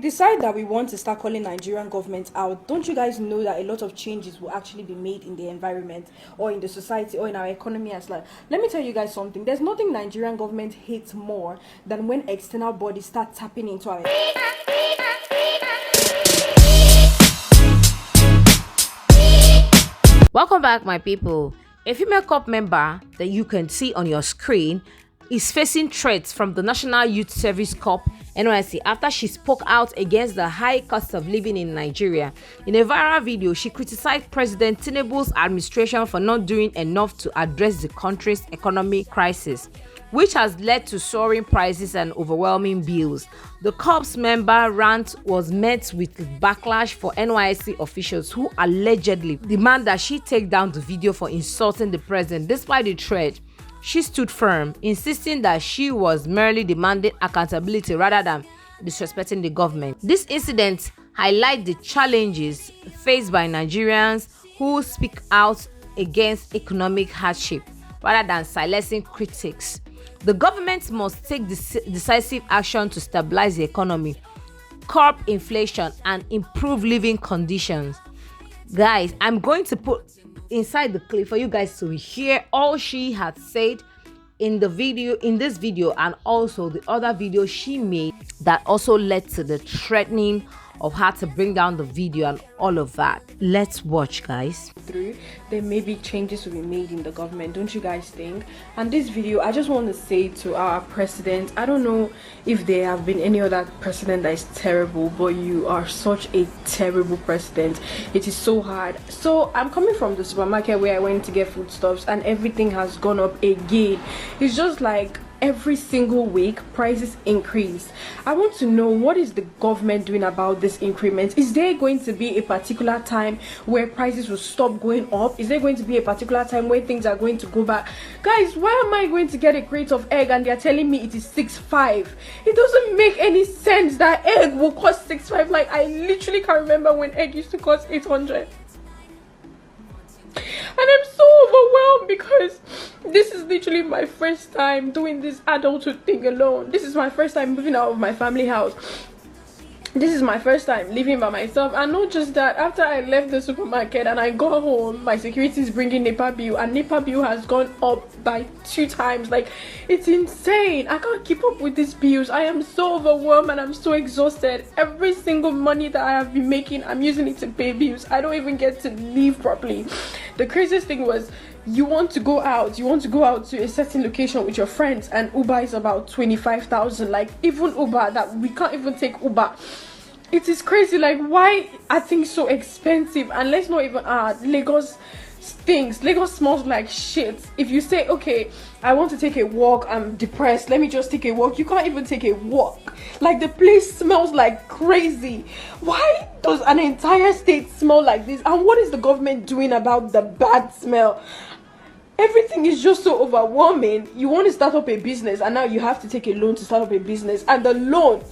Decide that we want to start calling Nigerian government out, don't you guys know that a lot of changes will actually be made in the environment or in the society or in our economy as well? Let me tell you guys something. There's nothing Nigerian government hates more than when external bodies start tapping into our... Welcome back, my people. A female COP member that you can see on your screen is facing threats from the National Youth Service Corps NYSC after she spoke out against the high cost of living in Nigeria. In a viral video, she criticized President Tinubu's administration for not doing enough to address the country's economic crisis, which has led to soaring prices and overwhelming bills. The corps member rant was met with backlash for NYSC officials who allegedly demand that she take down the video for insulting the president. Despite the threat, she stood firm, insisting that she was merely demanding accountability rather than disrespecting the government. This incident highlights the challenges faced by Nigerians who speak out against economic hardship rather than silencing critics. The government must take decisive action to stabilize the economy, curb inflation, and improve living conditions. Guys, I'm going to put inside the clip for you guys to hear all she had said in this video and also the other video she made that also led to the threatening of her to bring down the video and all of that. Let's watch, guys. There may be changes to be made in the government, don't you guys think? And this video, I just want to say to our president, I don't know if there have been any other president that is terrible, but you are such a terrible president. It is so hard. So I'm coming from the supermarket where I went to get foodstuffs and everything has gone up again. It's just like every single week prices increase. I want to know, what is the government doing about this increment? Is there going to be a particular time where prices will stop going up? Is there going to be a particular time where things are going to go back? Guys, why am I going to get a crate of egg and they're telling me it is 6.5? It doesn't make any sense that egg will cost 6.5. Like, I literally can't remember when egg used to cost 800. And I'm so overwhelmed because this is literally my first time doing this adulthood thing alone. This is my first time moving out of my family house. This is my first time living by myself. And not just that, after I left the supermarket and I got home, my security is bringing NEPA bill, and NEPA bill has gone up by 2 times. Like, it's insane. I can't keep up with these bills. I am so overwhelmed and I'm so exhausted. Every single money that I have been making, I'm using it to pay bills. I don't even get to live properly. The craziest thing was, you want to go out to a certain location with your friends, and Uber is about 25,000. Like, even Uber, that we can't even take Uber. It is crazy. Like, why are things so expensive? And let's not even Lagos stinks. Lagos smells like shit. If you say, okay, I want to take a walk, I'm depressed, let me just take a walk, you can't even take a walk. Like, the place smells like crazy. Why does an entire state smell like this? And what is the government doing about the bad smell? Everything is just so overwhelming. You want to start up a business and now you have to take a loan to start up a business, and the loan,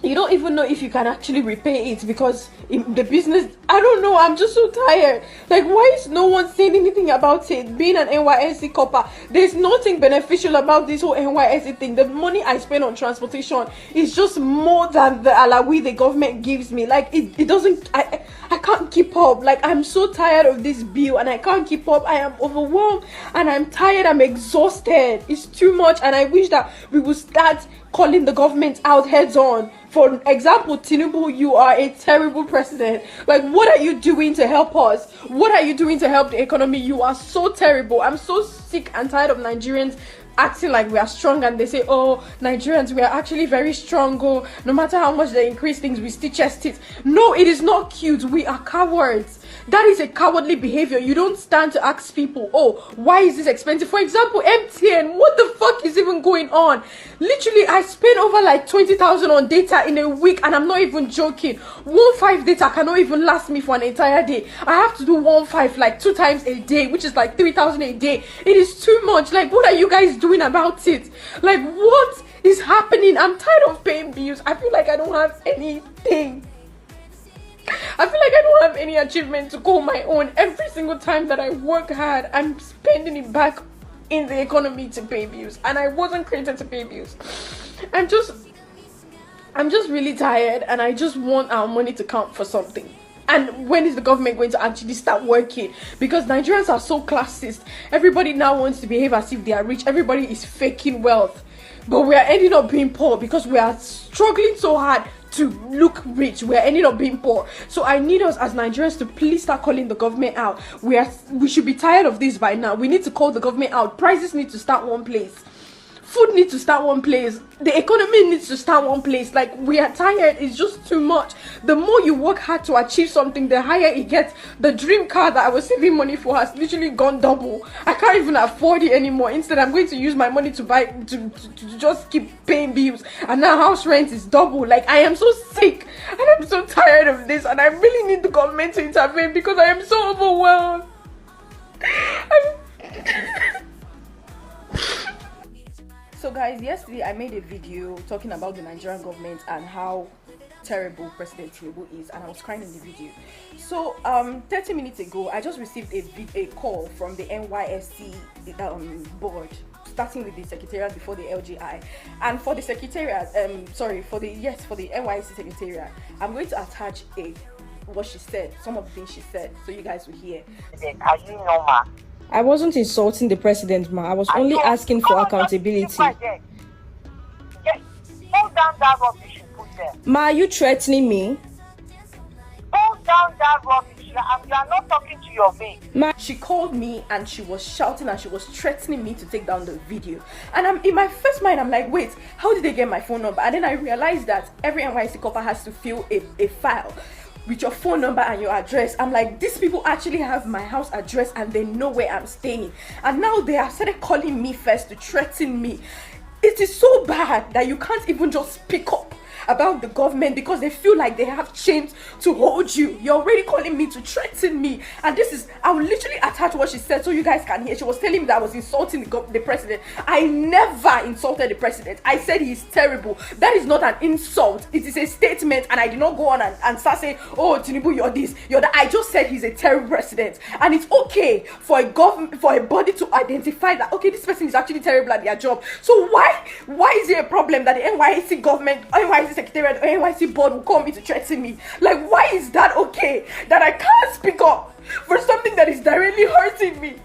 you don't even know if you can actually repay it because the business, I don't know, I'm just so tired. Like, why is no one saying anything about it? Being an NYSC copper, there's nothing beneficial about this whole NYSC thing. The money I spend on transportation is just more than the alawi the government gives me. Like, it doesn't, I can't keep up. Like, I'm so tired of this bill and I can't keep up. I am overwhelmed and I'm tired, I'm exhausted. It's too much, and I wish that we would start calling the government out heads on. For example, Tinubu, you are a terrible president. Like, what are you doing to help us? What are you doing to help the economy? You are so terrible. I'm so sick and tired of Nigerians acting like we are strong, and they say, oh, Nigerians, we are actually very strong. Oh, no matter how much they increase things, we still chest it. No, it is not cute. We are cowards. That is a cowardly behavior. You don't stand to ask people, oh, why is this expensive? For example, MTN, what the fuck is even going on? Literally, I spend over like 20,000 on data in a week, and I'm not even joking. 1.5 data cannot even last me for an entire day. I have to do 1.5 like 2 times a day, which is like 3,000 a day. It is too much. Like, what are you guys doing about it? Like, what is happening? I'm tired of paying bills. I feel like I don't have anything. I feel like I don't have any achievement to call my own. Every single time that I work hard, I'm spending it back in the economy to pay bills, and I wasn't created to pay bills. I'm just really tired, and I just want our money to count for something. And when is the government going to actually start working? Because Nigerians are so classist. Everybody now wants to behave as if they are rich. Everybody is faking wealth. But we are ending up being poor because we are struggling so hard to look rich. We are ending up being poor. So I need us as Nigerians to please start calling the government out. We should be tired of this by now. We need to call the government out. Prices need to start one place. Food needs to start one place. The economy needs to start one place. Like, we are tired. It's just too much. The more you work hard to achieve something, the higher it gets. The dream car that I was saving money for has literally gone double. I can't even afford it anymore. Instead, I'm going to use my money to buy to just keep paying bills. And now house rent is double. Like, I am so sick and I'm so tired of this. And I really need the government to intervene because I am so overwhelmed. So guys, yesterday I made a video talking about the Nigerian government and how terrible President Tinubu is, and I was crying in the video. So 30 minutes ago I just received a call from the NYSC board, starting with the secretariat before the LGI. And for the secretariat, for the NYSC secretariat, I'm going to attach what she said, some of the things she said, so you guys will hear. Are you normal? I wasn't insulting the president, ma. I was only asking for accountability. Hold down that rubbish you put there. Ma, are you threatening me? Hold down that rubbish. You are not talking to your mate. Ma, she called me and she was shouting and she was threatening me to take down the video. And I'm in my first mind, I'm like, wait, how did they get my phone number? And then I realized that every NYSC copper has to fill a file with your phone number and your address. I'm like, these people actually have my house address and they know where I'm staying. And now they have started calling me first to threaten me. It is so bad that you can't even just speak up about the government because they feel like they have chains to hold you. You're already calling me to threaten me. And this is, I will literally attach what she said so you guys can hear. She was telling me that I was insulting the president. I never insulted the president. I said he's terrible. That is not an insult. It is a statement, and I did not go on and start saying, oh, Tinubu, you're this, you're that. I just said he's a terrible president. And it's okay for a body to identify that, okay, this person is actually terrible at their job. So why is it a problem that the NYSC government, NYSC secretariat or NYSC board will call me to threaten me? Like, why is that okay? That I can't speak up for something that is directly hurting me?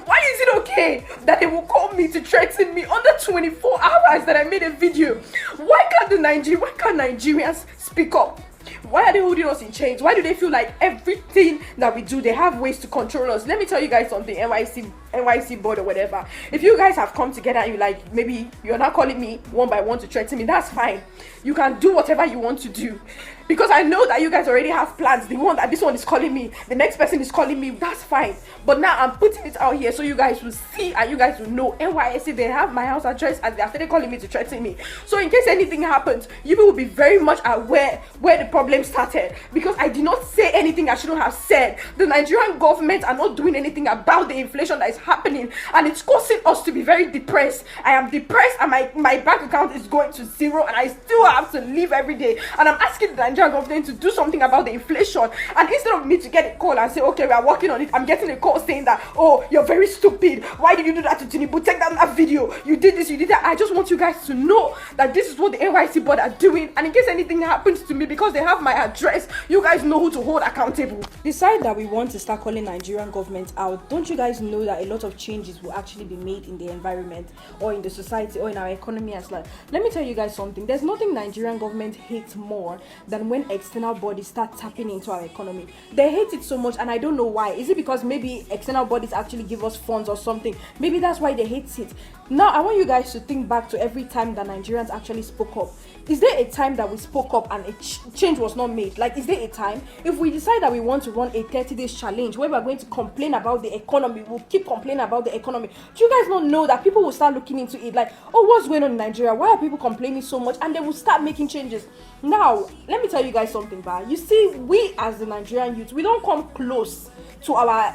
Why is it okay that they will call me to threaten me under 24 hours that I made a video? Why can't Nigerians speak up? Why are they holding us in chains? Why do they feel like everything that we do, they have ways to control us? Let me tell you guys something, NYC board or whatever. If you guys have come together and you like, maybe you're not calling me one by one to threaten me, that's fine. You can do whatever you want to do. Because I know that you guys already have plans. The one that this one is calling me, the next person is calling me, that's fine. But now I'm putting it out here so you guys will see and you guys will know. NYSC, they have my house address and they are started calling me to threaten me. So in case anything happens, you will be very much aware where the problem started. Because I did not say anything I shouldn't have said. The Nigerian government are not doing anything about the inflation that is happening, and it's causing us to be very depressed. I am depressed and my bank account is going to zero and I still have to live every day. And I'm asking the Nigerian government to do something about the inflation. And instead of me to get a call and say, okay, we are working on it, I'm getting a call saying that, oh, you're very stupid. Why did you do that to Tinubu? Take down that video. You did this, you did that. I just want you guys to know that this is what the NYC board are doing. And in case anything happens to me, because they have my address, you guys know who to hold accountable. Decide that we want to start calling Nigerian government out. Don't you guys know that a lot of changes will actually be made in the environment or in the society or in our economy as well? Let me tell you guys something. There's nothing Nigerian government hates more than when external bodies start tapping into our economy. They hate it so much, and I don't know why. Is it because maybe external bodies actually give us funds or something? Maybe that's why they hate it. Now I want you guys to think back to every time that Nigerians actually spoke up. Is there a time that we spoke up and a change was not made? Like, is there a time? If we decide that we want to run a 30 days challenge where we're going to complain about the economy, we'll keep complaining about the economy. Do you guys not know that people will start looking into it like, oh, what's going on in Nigeria? Why are people complaining so much? And they will start making changes. Now, let me tell you guys something, you see, we as the Nigerian youth, we don't come close to our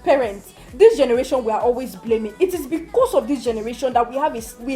parents. This generation we are always blaming. It is because of this generation that we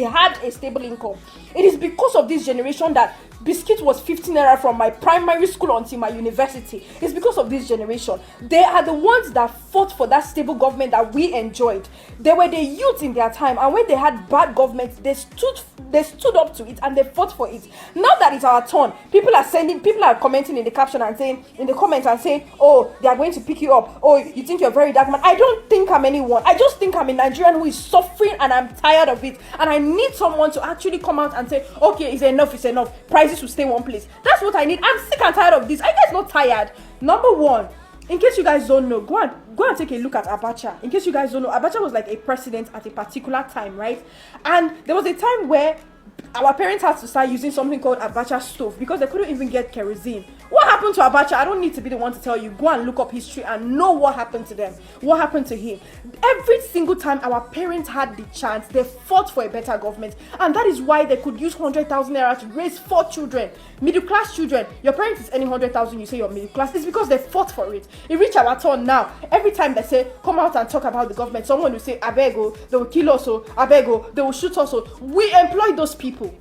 had a stable income. It is because of this generation that biscuit was 15 naira from my primary school until my university. It's because of this generation. They are the ones that fought for that stable government that we enjoyed. They were the youth in their time, and when they had bad government, they stood up to it and they fought for it. Now that it's our turn, people are commenting in the caption and saying, in the comments and saying, oh, they are going to pick you up. Oh, you think you're very dark man. I don't think I'm anyone. I just think I'm a Nigerian who is suffering and I'm tired of it. And I need someone to actually come out and say, okay, it's enough. Prices will stay one place. That's what I need. I'm sick and tired of this. Are you guys not tired? Number one, in case you guys don't know, go and take a look at Abacha. In case you guys don't know, Abacha was like a president at a particular time, right? And there was a time where our parents had to start using something called Abacha stove because they couldn't even get kerosene. What happened to Abacha? I don't need to be the one to tell you. Go and look up history and know what happened to them. What happened to him? Every single time our parents had the chance, they fought for a better government. And that is why they could use 100,000 naira to raise 4 children. Middle class children. Your parents is earning 100,000, you say you're middle class. It's because they fought for it. It reached our turn now. Every time they say, come out and talk about the government, someone will say, Abego, they will kill us, Abego, they will shoot us. We employ those people.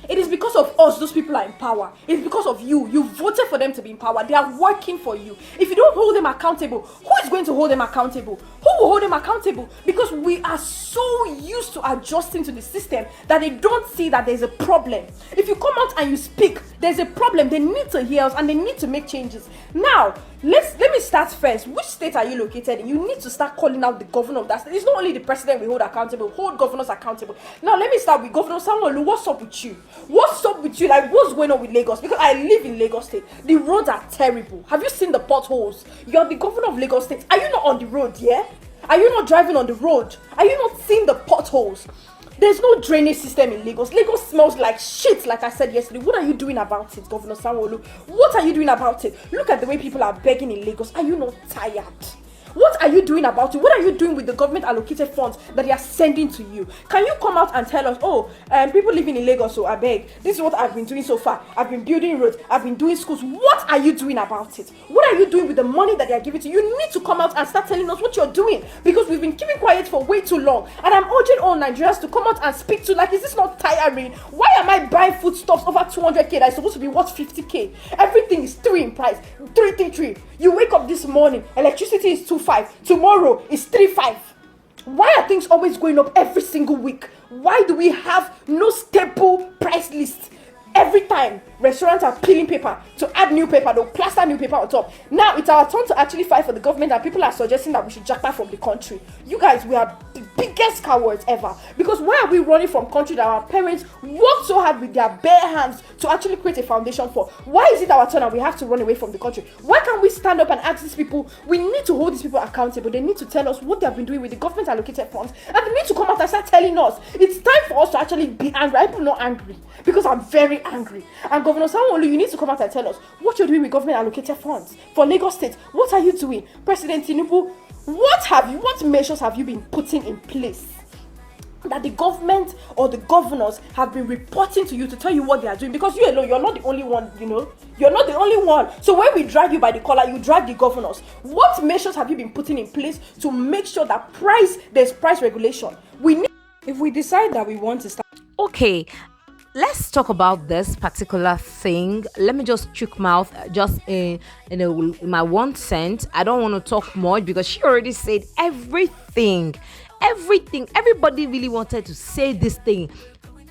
It is because of us those people are in power. It's because of you. You voted for them to be in power. They are working for you. If you don't hold them accountable, who is going to hold them accountable? Who will hold them accountable? Because we are so used to adjusting to the system that they don't see that there's a problem. If you come out and you speak, there's a problem. They need to hear us and they need to make changes. Now, let me start first. Which state are you located in? You need to start calling out the governor of that state. It's not only the president we hold accountable, hold governors accountable. Now let me start with Governor Sanwo-Olu. What's up with you? What's up with you? Like, what's going on with Lagos? Because I live in Lagos State. The roads are terrible. Have you seen the potholes? You're the governor of Lagos State. Are you not on the road, yeah? Are you not driving on the road? Are you not seeing the potholes? There's no drainage system in Lagos. Lagos smells like shit, like I said yesterday. What are you doing about it, Governor Sanwo-Olu? What are you doing about it? Look at the way people are begging in Lagos. Are you not tired? What are you doing about it? What are you doing with the government allocated funds that they are sending to you? Can you come out and tell us, people living in Lagos, so I beg, this is what I've been doing so far. I've been building roads. I've been doing schools. What are you doing about it? What are you doing with the money that they are giving to you? You need to come out and start telling us what you're doing because we've been keeping quiet for way too long. And I'm urging all Nigerians to come out and speak to, like, is this not tiring? Why am I buying foodstuffs over 200k that is supposed to be worth 50k? Everything is 3 in price. 333. You wake up this morning, electricity is 2.5. Tomorrow is 3.5. Why are things always going up every single week? Why do we have no stable price list? Every time restaurants are peeling paper to add new paper, they'll plaster new paper on top. Now it's our turn to actually fight for the government, and people are suggesting that we should jack back from the country. You guys, we are the biggest cowards ever. Because why are we running from country that our parents worked so hard with their bare hands to actually create a foundation for? Why is it our turn and we have to run away from the country? Why can't we stand up and ask these people? We need to hold these people accountable. They need to tell us what they have been doing with the government allocated funds, and they need to come out and start telling us. It's time for us to actually be angry. I'm not angry because I'm very angry. And Governor Sanwo-Olu, you need to come out and tell us what you're doing with government allocated funds for Lagos State. What are you doing? President Tinubu, what measures have you been putting in place that the government or the governors have been reporting to you to tell you what they are doing? Because you alone, you're not the only one, you're not the only one. So when we drag you by the collar, you drag the governors. What measures have you been putting in place to make sure that there's price regulation? If we decide that we want to start. Okay, let's talk about this particular thing. Let me just chook mouth just in my 1 cent. I don't want to talk much because she already said everything. Everybody really wanted to say this thing.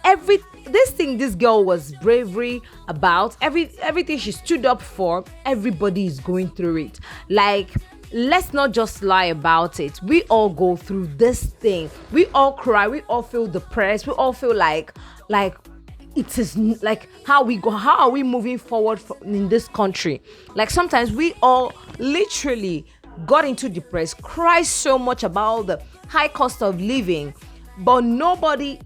This girl was bravery about everything she stood up for. Everybody is going through it. Like, let's not just lie about it. We all go through this thing. We all cry. We all feel depressed. We all feel like it is like how are we moving forward in this country? Like, sometimes we all literally got into depressed, cry so much about the high cost of living, but nobody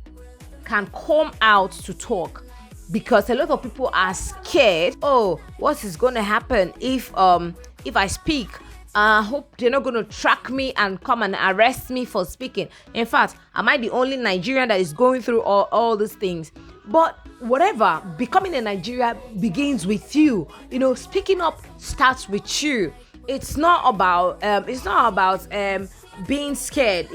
can come out to talk because a lot of people are scared. Oh, what is going to happen if I speak? I hope they're not going to track me and come and arrest me for speaking. In fact, am I the only Nigerian that is going through all these things? But whatever, becoming a Nigeria begins with you. Speaking up starts with you. It's not about being scared.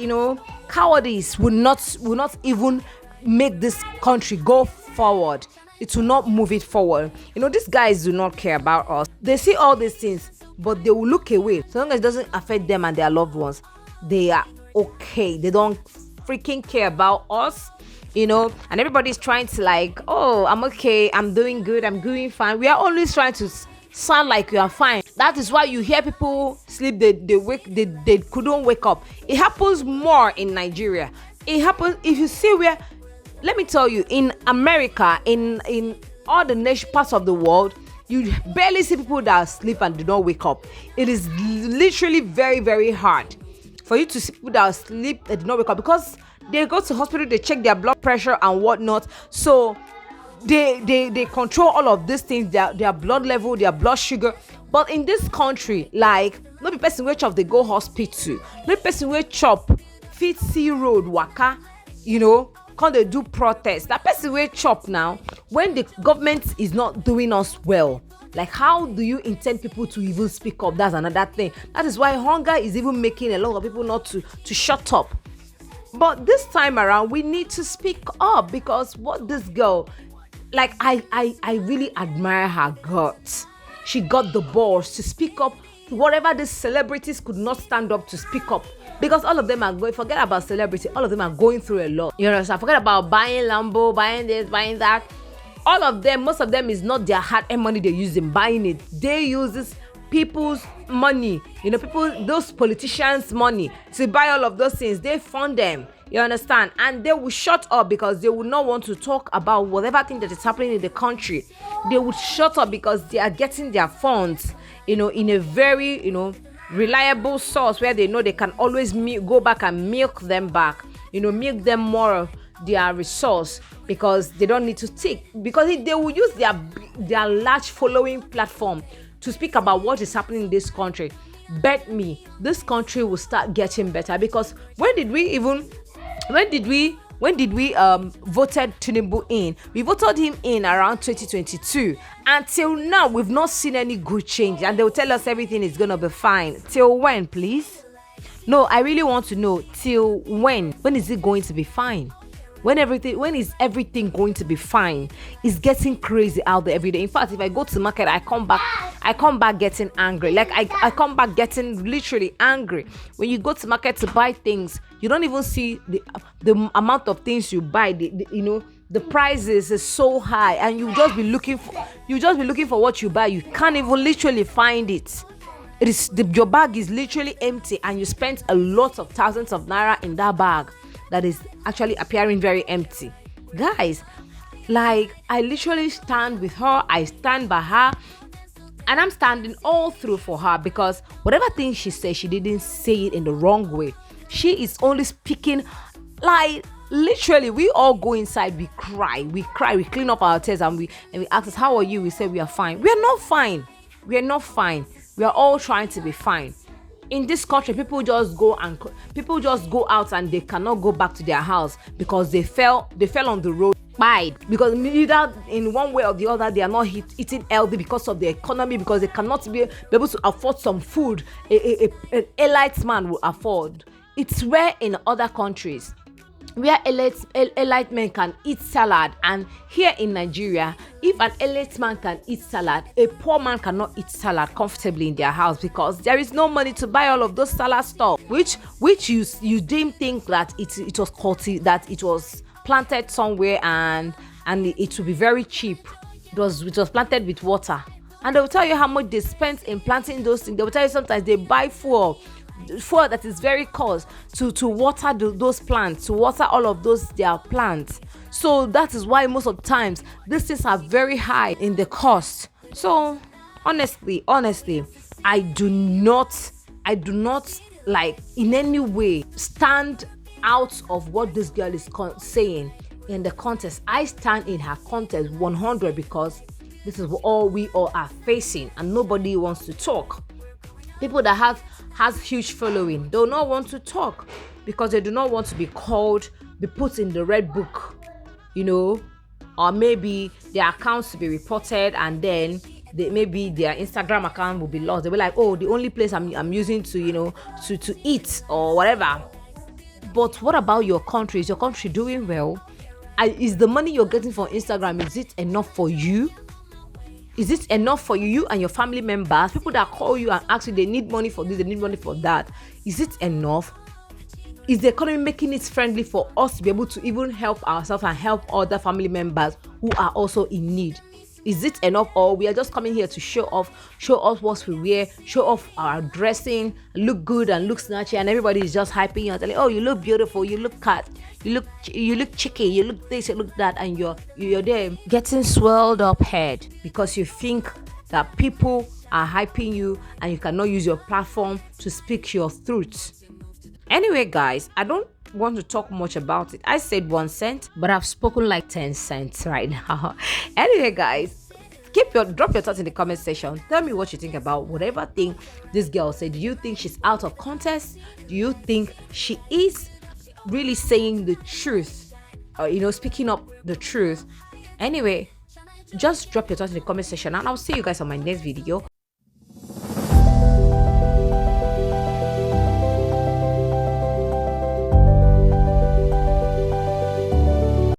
Cowardice will not even make this country go forward. It will not move it forward. These guys do not care about us. They see all these things, but they will look away. So long as it doesn't affect them and their loved ones, they are okay. They don't freaking care about us. And everybody's trying to I'm okay, I'm doing good, I'm doing fine. We are always trying to sound like we are fine. That is why you hear people sleep, they couldn't wake up. It happens more in Nigeria. It happens if you see where, let me tell you, in America, in all the parts of the world, you barely see people that sleep and do not wake up. It is literally very, very hard for you to see people that sleep and do not wake up, because they go to hospital, they check their blood pressure and whatnot. So they control all of these things, their blood level, their blood sugar. But in this country, no be person wey chop they go hospital, no be person wey chop fit see road waka, come they do protest. That person wey chop now, when the government is not doing us well, how do you intend people to even speak up? That's another thing. That is why hunger is even making a lot of people not to shut up. But this time around, we need to speak up, because what this girl, I really admire her guts. She got the balls to speak up to whatever these celebrities could not stand up to speak up, because all of them are going, forget about celebrity, all of them are going through a lot. You understand? Forget about buying Lambo, buying this, buying that. All of them, most of them is not their hard-earned money they use in buying it. They use this people's money, those politicians' money to buy all of those things. They fund them. You understand? And they will shut up because they will not want to talk about whatever thing that is happening in the country. They would shut up because they are getting their funds, in a very, reliable source where they know they can always go back and milk them back, milk them more of their resource, because they don't need to tick, because they will use their large following platform to speak about what is happening in this country. Bet me, this country will start getting better, because when did we voted Tinubu in? We voted him in around 2022. Until now, we've not seen any good change, and they'll tell us everything is gonna be fine. Till when, please? No, I really want to know, till when? When is it going to be fine? When is everything going to be fine? It's getting crazy out there every day. In fact, if I go to market, I come back getting angry. I come back getting literally angry. When you go to market to buy things, you don't even see the amount of things you buy. The prices is so high, and you just be looking for what you buy. You can't even literally find it. Your bag is literally empty, and you spent a lot of thousands of naira in that bag that is actually appearing very empty. Guys, I literally stand with her. I stand by her, and I'm standing all through for her, because whatever thing she says, she didn't say it in the wrong way. She is only speaking literally. We all go inside, we cry, we clean up our tears, and we ask us, how are you? We say we are fine. We are not fine. We are all trying to be fine. In this country, people just go out and they cannot go back to their house because they fell on the road. Because either in one way or the other, they are not eating healthy because of the economy, because they cannot be able to afford some food an elite man will afford. It's rare in other countries where elite men can eat salad, and here in Nigeria, if an elite man can eat salad, a poor man cannot eat salad comfortably in their house, because there is no money to buy all of those salad stuff, which you didn't think that it was cultivated, that it was planted somewhere and it will be very cheap. It was planted with water, and they will tell you how much they spent in planting those things. They will tell you sometimes they buy fuel that is very cost to water those plants, to water all of those their plants. So that is why most of the times these things are very high in the cost. So honestly, I do not in any way stand out of what this girl is saying in the contest. I stand in her contest 100, because this is all we all are facing, and nobody wants to talk. People that has huge following, they do not want to talk because they do not want to be put in the red book. or maybe their accounts to be reported, and then maybe their Instagram account will be lost. They'll be like, oh, the only place I'm using to to eat or whatever. But what about your country? Is your country doing well? Is the money you're getting from Instagram, is it enough for you? Is it enough for you and your family members? People that call you and ask you, they need money for this, they need money for that. Is it enough? Is the economy making it friendly for us to be able to even help ourselves and help other family members who are also in need? Is it enough, or we are just coming here to show off what we wear, show off our dressing, look good and look snatchy, and everybody is just hyping you and telling, oh, you look beautiful, you look cat, you look cheeky, you look this, you look that, and you're there getting swelled up head because you think that people are hyping you and you cannot use your platform to speak your truth. Anyway, guys, I don't want to talk much about it. I said 1 cent, but I've spoken like 10 cents right now. Anyway, guys, drop your thoughts in the comment section. Tell me what you think about whatever thing this girl said. Do you think she's out of context? Do you think she is really saying the truth, or speaking up the truth? Anyway, just drop your thoughts in the comment section, and I'll see you guys on my next video.